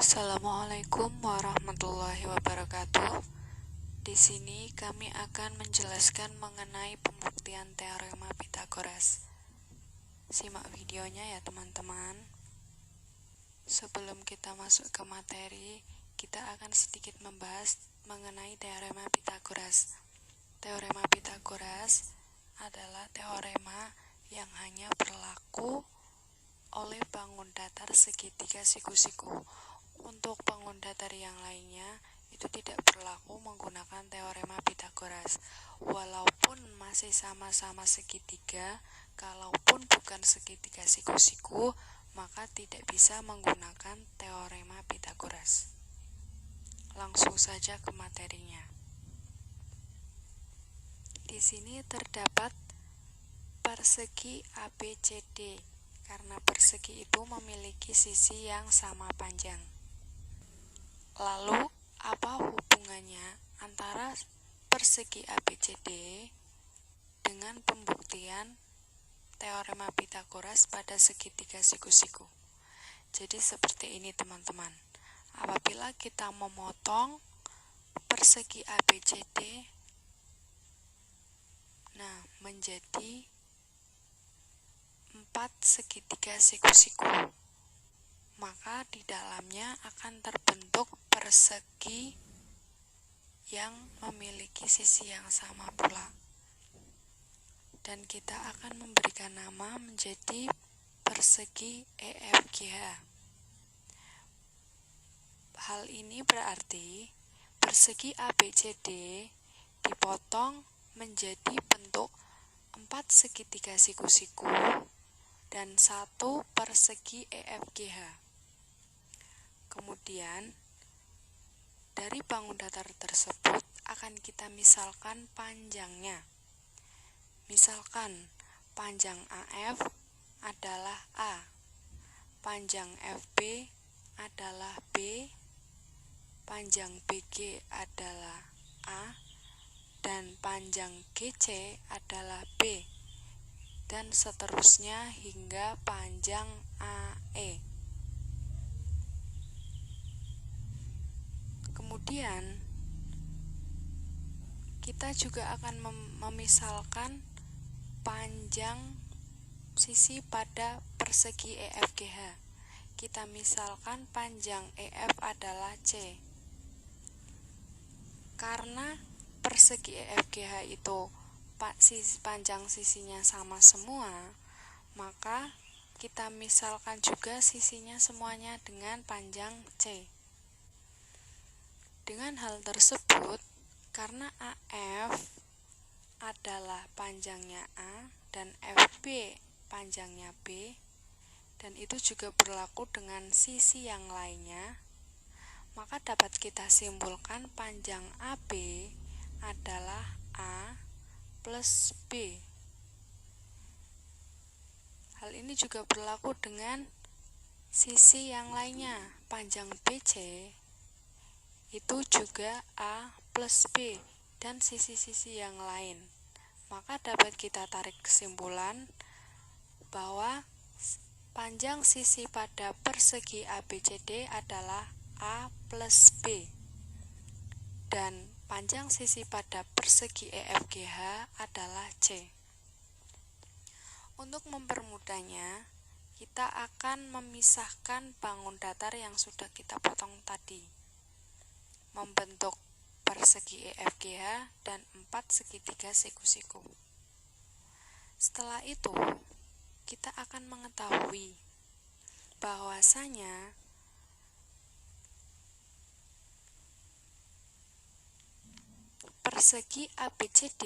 Assalamualaikum warahmatullahi wabarakatuh. Di sini kami akan menjelaskan mengenai pembuktian teorema Pythagoras. Simak videonya ya teman-teman. Sebelum kita masuk ke materi, kita akan sedikit membahas mengenai teorema Pythagoras. Teorema Pythagoras adalah teorema yang hanya berlaku oleh bangun datar segitiga siku-siku. Untuk bangun datar yang lainnya itu tidak berlaku menggunakan teorema Pythagoras. Walaupun masih sama-sama segitiga, kalaupun bukan segitiga siku-siku, maka tidak bisa menggunakan teorema Pythagoras. Langsung saja ke materinya. Di sini terdapat persegi ABCD, karena persegi itu memiliki sisi yang sama panjang. Lalu, apa hubungannya antara persegi ABCD dengan pembuktian teorema Pythagoras pada segitiga siku-siku? Jadi seperti ini teman-teman. Apabila kita memotong persegi ABCD menjadi 4 segitiga siku-siku, maka di dalamnya akan terbentuk persegi yang memiliki sisi yang sama pula. Dan kita akan memberikan nama menjadi persegi EFGH. Hal ini berarti persegi ABCD dipotong menjadi bentuk 4 segitiga siku-siku dan 1 persegi EFGH. Kemudian, dari bangun datar tersebut akan kita misalkan panjangnya. Misalkan panjang AF adalah A, panjang FB adalah B, panjang BG adalah A, dan panjang GC adalah B, dan seterusnya hingga panjang AE. Kemudian kita juga akan memisalkan panjang sisi pada persegi EFGH. Kita misalkan panjang EF adalah C. Karena persegi EFGH itu panjang sisinya sama semua, maka kita misalkan juga sisinya semuanya dengan panjang C. Dengan hal tersebut, karena AF adalah panjangnya A dan FB panjangnya B, dan itu juga berlaku dengan sisi yang lainnya, maka dapat kita simpulkan panjang AB adalah A plus B. Hal ini juga berlaku dengan sisi yang lainnya, panjang BC itu juga A plus B dan sisi-sisi yang lain. Maka dapat kita tarik kesimpulan bahwa panjang sisi pada persegi ABCD adalah A plus B, dan panjang sisi pada persegi EFGH adalah C. Untuk mempermudahnya, kita akan memisahkan bangun datar yang sudah kita potong tadi, membentuk persegi EFGH dan 4 segitiga siku-siku. Setelah itu, kita akan mengetahui bahwasanya persegi ABCD,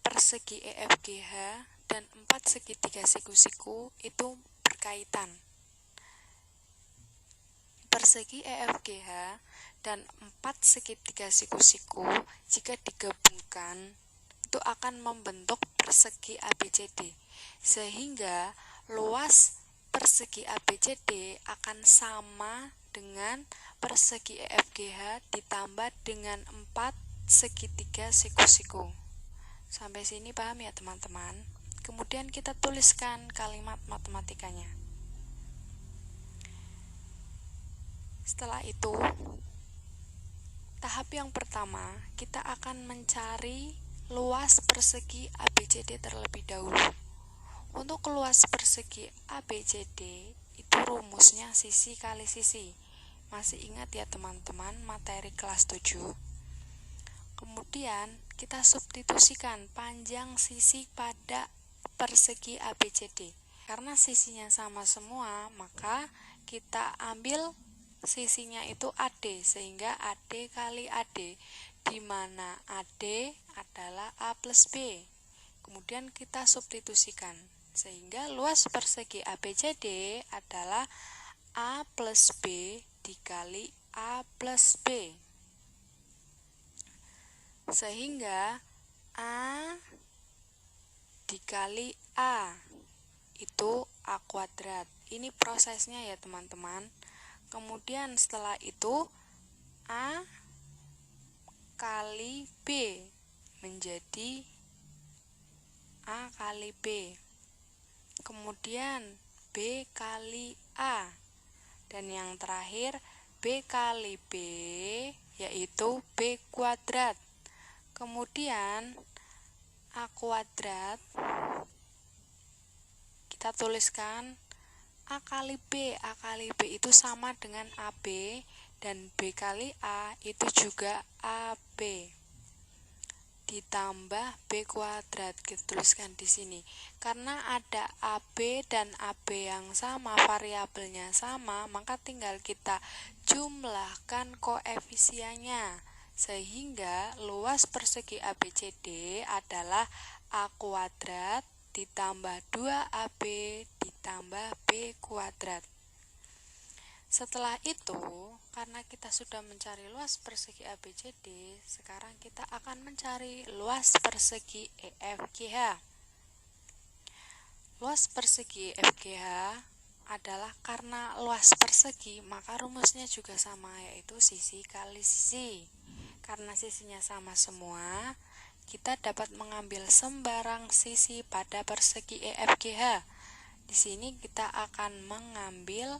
persegi EFGH, dan 4 segitiga siku-siku itu berkaitan. Persegi EFGH dan 4 segitiga siku-siku jika digabungkan itu akan membentuk persegi ABCD, sehingga luas persegi ABCD akan sama dengan persegi EFGH ditambah dengan 4 segitiga siku-siku. Sampai sini paham ya teman-teman? Kemudian kita tuliskan kalimat matematikanya. Setelah itu, tahap yang pertama, kita akan mencari luas persegi ABCD terlebih dahulu. Untuk luas persegi ABCD, itu rumusnya sisi kali sisi. Masih ingat ya teman-teman materi kelas 7? Kemudian, kita substitusikan panjang sisi pada persegi ABCD. Karena sisinya sama semua, maka kita ambil sisinya itu AD, sehingga AD kali AD, di mana AD adalah A plus B. Kemudian kita substitusikan, sehingga luas persegi ABCD adalah A plus B dikali A plus B. Sehingga A dikali A itu A kuadrat. Ini prosesnya ya teman-teman. Kemudian setelah itu A kali B menjadi A kali B. Kemudian B kali A. Dan yang terakhir B kali B yaitu B kuadrat. Kemudian A kuadrat kita tuliskan A kali B. A kali B itu sama dengan AB, dan B kali A itu juga AB. Ditambah B kuadrat, kita tuliskan di sini. Karena ada AB dan AB yang sama, variabelnya sama, maka tinggal kita jumlahkan koefisiennya. Sehingga luas persegi ABCD adalah A kuadrat ditambah 2AB ditambah B kuadrat. Setelah itu, karena kita sudah mencari luas persegi ABCD, sekarang kita akan mencari luas persegi EFGH. Luas persegi EFGH adalah karena luas persegi, maka rumusnya juga sama, yaitu sisi kali sisi. Karena sisinya sama semua, kita dapat mengambil sembarang sisi pada persegi EFGH. Di sini kita akan mengambil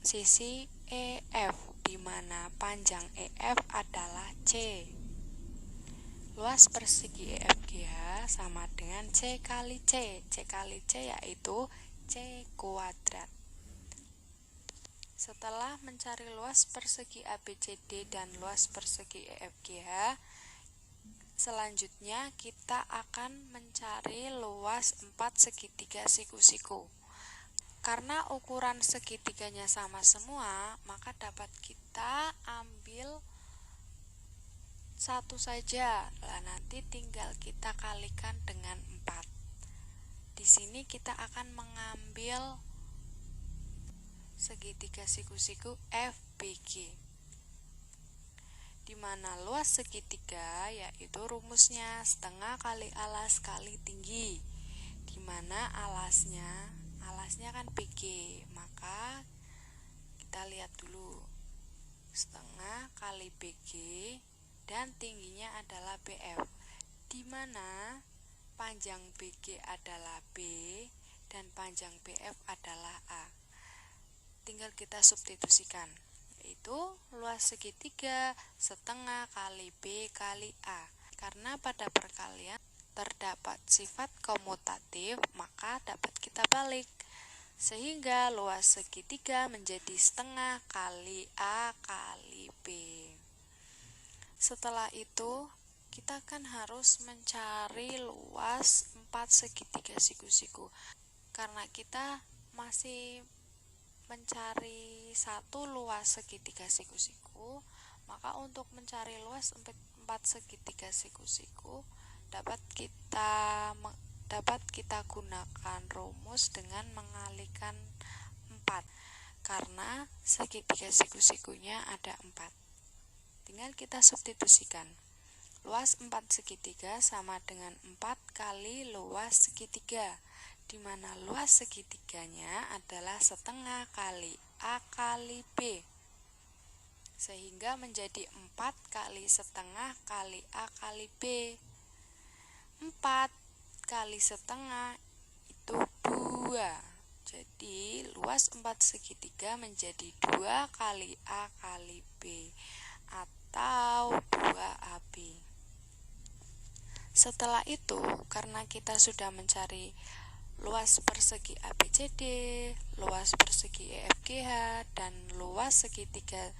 sisi EF, di mana panjang EF adalah C. Luas persegi EFGH sama dengan C kali C. C kali C yaitu C kuadrat. Setelah mencari luas persegi ABCD dan luas persegi EFGH, selanjutnya kita akan mencari luas 4 segitiga siku-siku. Karena ukuran segitiganya sama semua, maka dapat kita ambil satu saja. Lah nanti tinggal kita kalikan dengan 4. Di sini kita akan mengambil segitiga siku-siku FBG, di mana luas segitiga yaitu rumusnya setengah kali alas kali tinggi, di mana alasnya kan BG, maka kita lihat dulu setengah kali BG dan tingginya adalah BF, di mana panjang BG adalah B dan panjang BF adalah A. Tinggal kita substitusikan, yaitu luas segitiga setengah kali B kali A. Karena pada perkalian terdapat sifat komutatif, maka dapat kita balik, sehingga luas segitiga menjadi setengah kali A kali B. Setelah itu, kita kan harus mencari luas 4 segitiga siku-siku. Karena kita masih mencari satu luas segitiga siku-siku, maka untuk mencari luas 4 segitiga siku-siku dapat kita gunakan rumus dengan mengalikan 4, karena segitiga siku-sikunya ada 4. Tinggal kita substitusikan. Luas 4 segitiga sama dengan 4 kali luas segitiga, di mana luas segitiganya adalah setengah kali A kali B, sehingga menjadi 4 kali setengah kali A kali B. 4 kali setengah itu 2, Jadi luas 4 segitiga menjadi 2 kali A kali B atau 2AB. Setelah itu, karena kita sudah mencari luas persegi ABCD, luas persegi EFGH, dan luas segitiga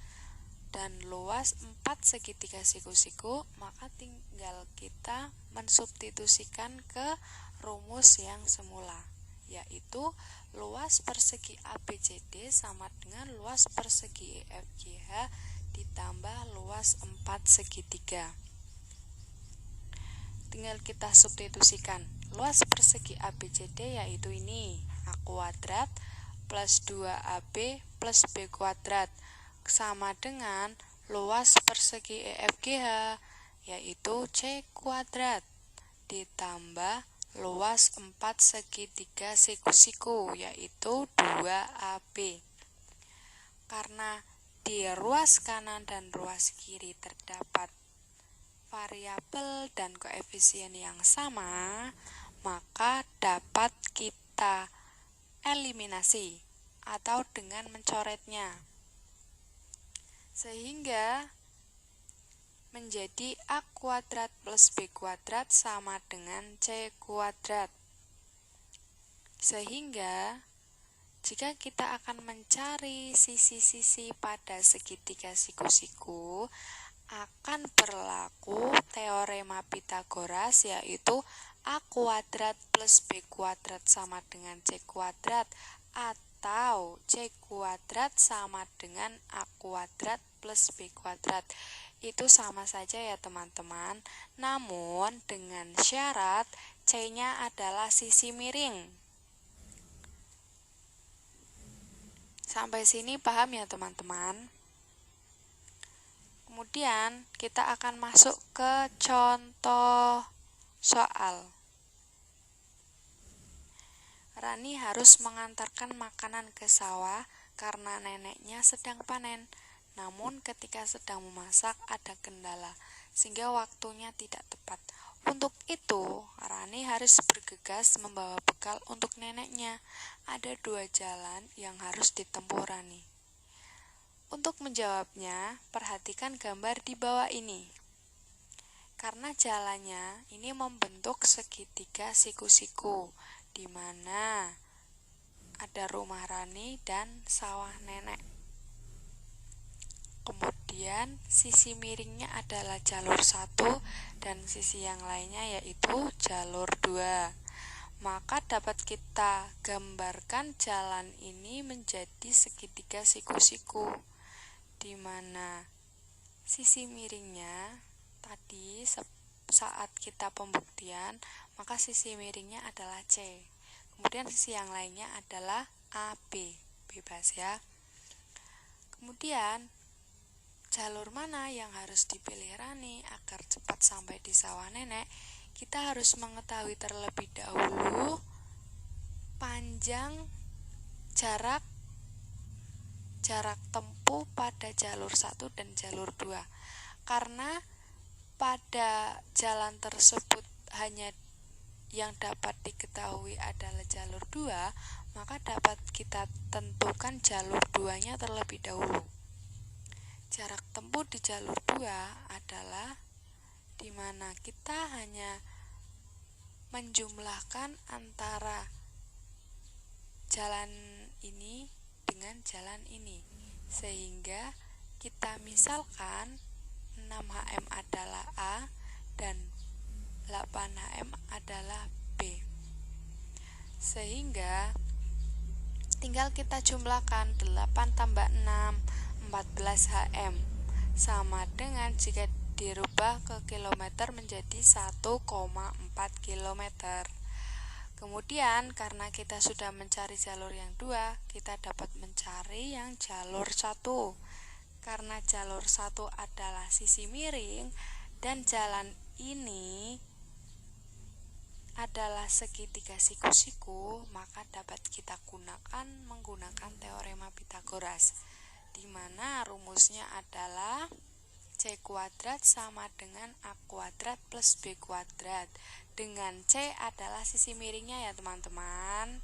dan luas 4 segitiga siku-siku, maka tinggal kita mensubstitusikan ke rumus yang semula, yaitu luas persegi ABCD sama dengan luas persegi EFGH ditambah luas 4 segitiga. Tinggal kita substitusikan. Luas persegi ABCD yaitu ini, A kuadrat plus 2AB plus B kuadrat sama dengan luas persegi EFGH yaitu C kuadrat ditambah luas 4 segitiga siku-siku yaitu 2AB. Karena di ruas kanan dan ruas kiri terdapat variabel dan koefisien yang sama, maka dapat kita eliminasi atau dengan mencoretnya, sehingga menjadi A kuadrat plus B kuadrat sama dengan C kuadrat. Sehingga jika kita akan mencari sisi-sisi pada segitiga siku-siku, akan berlaku teorema Pythagoras, yaitu A kuadrat plus B kuadrat sama dengan C kuadrat atau C kuadrat sama dengan A kuadrat plus B kuadrat. Itu sama saja ya teman-teman, namun dengan syarat C-nya adalah sisi miring. Sampai sini paham ya teman-teman? Kemudian kita akan masuk ke contoh soal. Rani harus mengantarkan makanan ke sawah karena neneknya sedang panen. Namun ketika sedang memasak ada kendala, sehingga waktunya tidak tepat. Untuk itu, Rani harus bergegas membawa bekal untuk neneknya. Ada 2 jalan yang harus ditempuh Rani. Untuk menjawabnya, perhatikan gambar di bawah ini. Karena jalannya ini membentuk segitiga siku-siku, di mana ada rumah Rani dan sawah nenek. Kemudian sisi miringnya adalah jalur 1 dan sisi yang lainnya yaitu jalur 2. Maka dapat kita gambarkan jalan ini menjadi segitiga siku-siku, di mana sisi miringnya tadi saat kita pembuktian, maka sisi miringnya adalah C. Kemudian sisi yang lainnya adalah AB, bebas ya. Kemudian jalur mana yang harus dipilih Rani agar cepat sampai di sawah nenek? Kita harus mengetahui terlebih dahulu panjang jarak tempuh pada jalur 1 dan jalur 2. Karena pada jalan tersebut hanya yang dapat diketahui adalah jalur 2, maka dapat kita tentukan jalur 2-nya terlebih dahulu. Jarak tempuh di jalur 2 adalah di mana kita hanya menjumlahkan antara jalan ini dengan jalan ini, sehingga kita misalkan 6HM adalah A dan 8HM adalah B, sehingga tinggal kita jumlahkan 8 tambah 6 14HM sama dengan jika dirubah ke kilometer menjadi 1,4 kilometer. Kemudian karena kita sudah mencari jalur yang 2, kita dapat mencari yang jalur 1. Karena jalur 1 adalah sisi miring dan jalan ini adalah segitiga siku-siku, maka dapat kita menggunakan teorema Pythagoras, di mana rumusnya adalah C kuadrat sama dengan A kuadrat plus B kuadrat, dengan C adalah sisi miringnya ya teman-teman.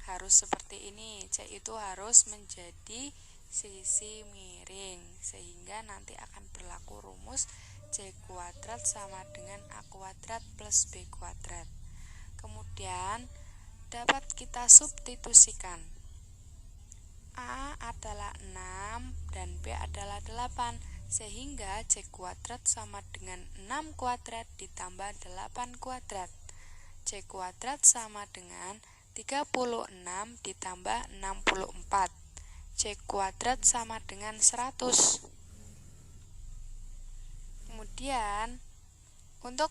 harus seperti ini. C itu harus menjadi sisi miring, sehingga nanti akan berlaku rumus C kuadrat sama dengan A kuadrat plus B kuadrat. Kemudian dapat kita substitusikan. A adalah 6 dan B adalah 8, sehingga C kuadrat sama dengan 6 kuadrat ditambah 8 kuadrat. C kuadrat sama dengan 36 ditambah 64. C kuadrat sama dengan 100. Kemudian untuk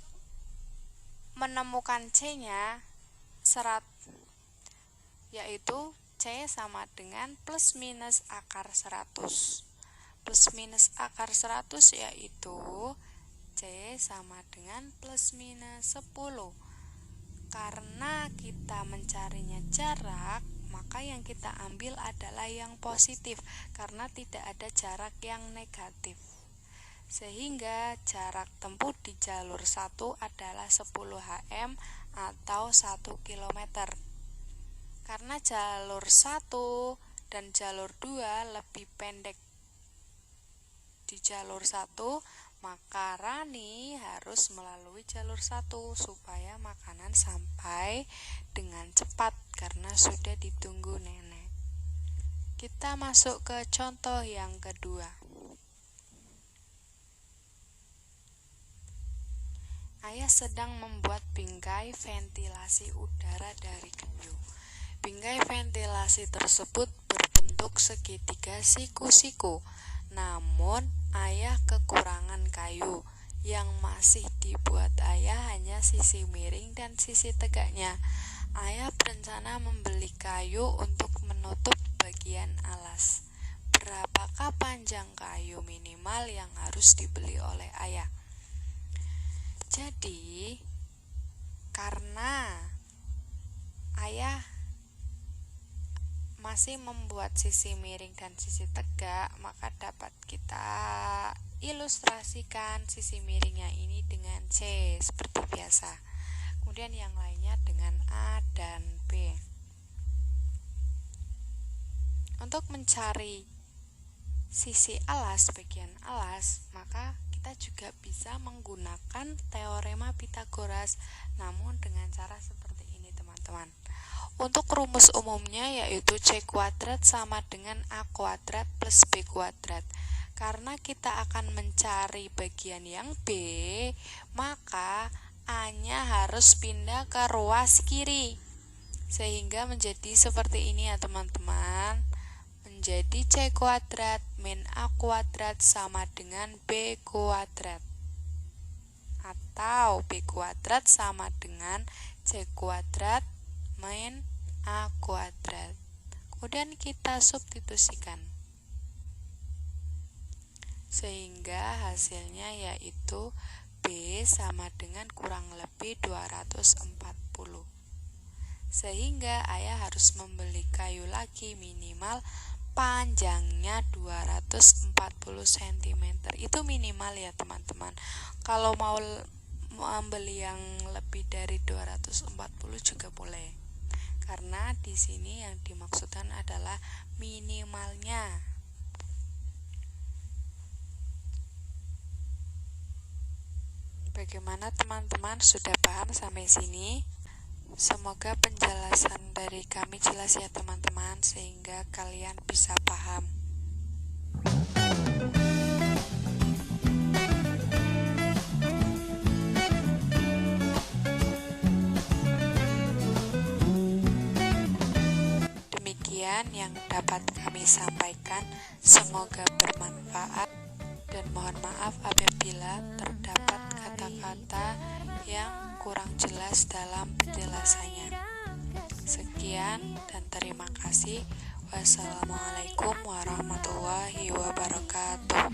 menemukan C-nya yaitu C sama dengan plus minus akar 100. Plus minus akar 100 yaitu C sama dengan plus minus 10. Karena kita mencarinya jarak, maka yang kita ambil adalah yang positif karena tidak ada jarak yang negatif. Sehingga jarak tempuh di jalur 1 adalah 10 HM atau 1 km. Karena jalur 1 dan jalur 2 lebih pendek di jalur 1, maka Rani harus melalui jalur 1 supaya makanan sampai dengan cepat karena sudah ditunggu nenek. Kita masuk ke contoh yang kedua. Ayah sedang membuat bingkai ventilasi udara dari kayu. Bingkai ventilasi tersebut berbentuk segitiga siku-siku. Namun ayah kekurangan kayu. Yang masih dibuat ayah hanya sisi miring dan sisi tegaknya. Ayah berencana membeli kayu untuk menutup bagian alas. Berapakah panjang kayu minimal yang harus dibeli oleh ayah? Jadi, karena ayah masih membuat sisi miring dan sisi tegak, maka dapat kita ilustrasikan sisi miringnya ini dengan C seperti biasa. Kemudian yang lainnya dengan A dan B. Untuk mencari sisi alas, bagian alas, maka kita juga bisa menggunakan teorema Pythagoras, namun dengan cara seperti ini teman-teman. Untuk rumus umumnya yaitu C kuadrat sama dengan A kuadrat plus B kuadrat. Karena kita akan mencari bagian yang B, maka A-nya harus pindah ke ruas kiri. Sehingga menjadi seperti ini ya teman-teman. Menjadi C kuadrat min A kuadrat sama dengan B kuadrat. Atau B kuadrat sama dengan C kuadrat min A kuadrat. Kemudian kita substitusikan. Sehingga hasilnya yaitu B sama dengan kurang lebih 240. Sehingga ayah harus membeli kayu lagi minimal panjangnya 240 cm. Itu minimal ya teman-teman. Kalau mau membeli yang lebih dari 240 juga boleh. Karena di sini yang dimaksudkan adalah minimalnya. Bagaimana teman-teman, sudah paham sampai sini? Semoga penjelasan dari kami jelas ya teman-teman, sehingga kalian bisa paham. Yang dapat kami sampaikan, semoga bermanfaat dan mohon maaf apabila terdapat kata-kata yang kurang jelas dalam penjelasannya. Sekian dan terima kasih. Wassalamualaikum warahmatullahi wabarakatuh.